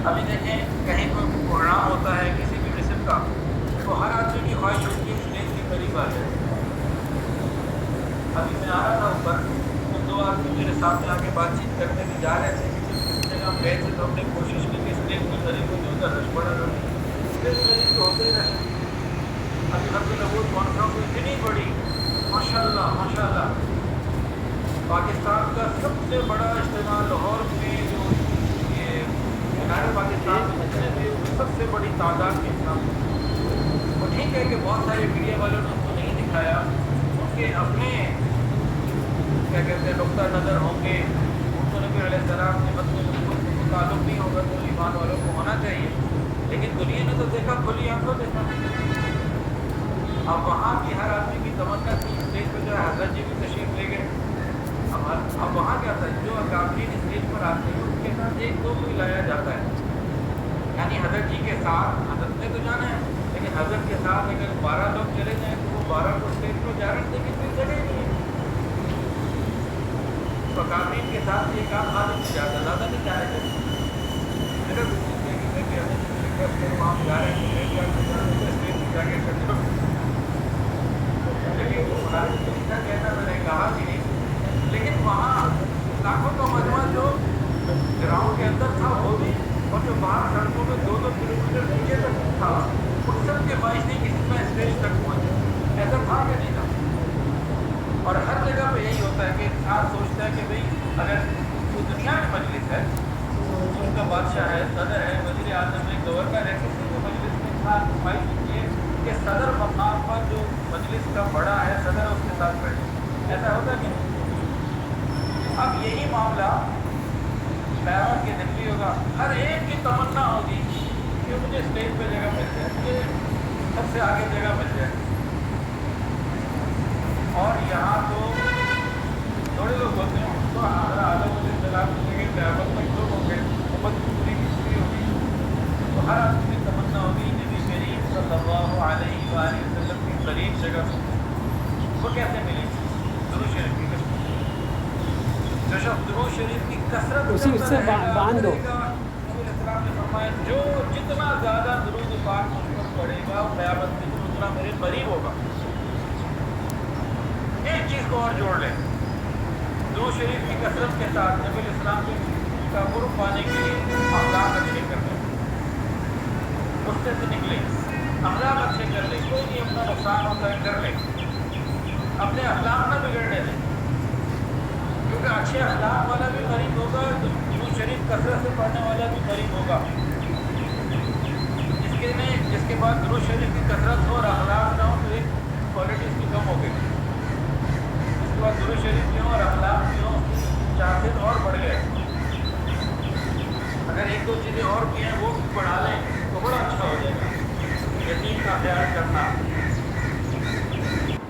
ابھی دیکھیں کہیں کوئی پروگرام ہوتا ہے کسی بھی قسم کا تو ہر آدمی کی خواہش ہوتی ہے اسٹیج کے قریب آ جائے. ابھی میں آ رہا تھا اوپر تو دو آدمی میرے سامنے آ کے بات چیت کرتے ہوئے جا رہے تھے. کسی جگہ ہم گئے تھے تو ہم نے کوشش کی کہ اسٹیج کے قریب ہوتے ادھر رش پڑا رہا. اسٹیج قریب تو ہوتے ہی رش. ابھی ہم لوگ کانفرنس اتنی بڑی ماشاء اللہ پاکستان کا سب سے بڑا اجتماع لاہور میں جو یہ یونائٹڈ پاکستان میں جتنے بھی سب سے بڑی تعداد کے ساتھ. وہ ٹھیک ہے کہ بہت سارے میڈیا والوں نے اس کو نہیں دکھایا. ان کے اپنے کیا کہتے ہیں نقطہ نظر ہوں گے. نبی علیہ السلام کے مطلب تعلق نہیں ہوگا تو ایمان والوں کو ہونا چاہیے. لیکن دنیا نے تو دیکھا کھلی آنکھوں دیکھا. اب وہاں کی ہر آدمی کی تمنا تھی اسٹیج پہ جو ہے حضرت جی بھی تشریف لے گئے. اب وہاں کیا تھا جو اکابرین اسٹیج پر آتے ہیں ان کے ساتھ ایک دو کوئی لایا جاتا ہے. یعنی حضرت جی کے ساتھ حضرت نے تو جانا ہے لیکن حضرت کے ساتھ اگر 12 لوگ چلے جائیں تو وہ 12 کو اسٹیج پر جا رہے تھے کہ جگہ نہیں ہے. تو اکابرین کے ساتھ یہ کام خالی زیادہ نہیں جا رہے تھے. اگر وہاں جا رہے ہیں کہنا میں نے کہا بھی نہیں. لیکن وہاں لاکھوں کا مجمع جو گراؤنڈ کے اندر تھا وہ بھی اور جو باہر سڑکوں میں 2-2 کلومیٹر نیچے تک تھا ان سب کے خواہش نہیں کسی میں اسٹیج تک پہنچے. ایسا تھا کہ نہیں تھا. اور ہر جگہ پہ یہی ہوتا ہے کہ انسان سوچتا ہے کہ بھئی اگر وہ دنیا میں مجلس ہے ان کا بادشاہ ہے صدر ہے وزیر اعظم ہے گورنر ہے کسی بھی مجلس میں انسان خواہش ہوتی ہے کہ صدر مقام پر جو مجلس کا بڑا ہے صدر اس کے ساتھ بیٹھے. ایسا ہوتا ہے کہ اب یہی معاملہ قیامت کے دن بھی ہوگا. ہر ایک کی تمنا ہوگی کہ مجھے اسٹیج پہ جگہ مل جائے مجھے سب سے آگے جگہ مل جائے. اور یہاں تو تھوڑے لوگ ہوتے ہیں تو ہمارا عالم علیہ السلام کی جگہ قیامت میں لوگ ہوں گے امت پوری کی پوری ہوگی. تو ہر آدمی کی تمنا ہوگی نبی کریم صلی اللہ علیہ وآلہ وسلم کی قریب جگہ وہ کیسے ملی؟ درود شریف کی کثرت. جو شخص درود شریف کی کثرت اسی اس سے باندھ دو. نبی علیہ السلام نے فرمایا جو جتنا زیادہ درود پاک مجھ پر پڑے گا قیامت کے دن اتنا میرے قریب ہوگا. ایک چیز کو اور جوڑ لیں درود شریف کی کثرت کے ساتھ نبی علیہ السلام کا قرب پانے کے لیے اخلاق اچھے کر لیں. غصے سے نکلیں اخلاق اچھے کر لیں. کوئی نہیں اپنا نقصان ہوتا ہے کر لیں. اپنے اخلاق نہ بگڑنے دیں کیونکہ اچھے اخلاق والا بھی قریب ہوگا درود شریف کثرت سے پڑھنے والا بھی قریب ہوگا. جس کے بعد درود شریف کی کثرت ہو اور اخلاق نہ ہو تو ایک کوالٹی اس کی کم ہو گئی. بعد درود شریف کی ہوں اور اخلاق کی ہوں چانسز اور بڑھ گئے. اگر ایک دو چیزیں اور کی ہیں وہ بڑھا لیں تو بڑا اچھا ہو جائے گا. یتیم کا خیال کرنا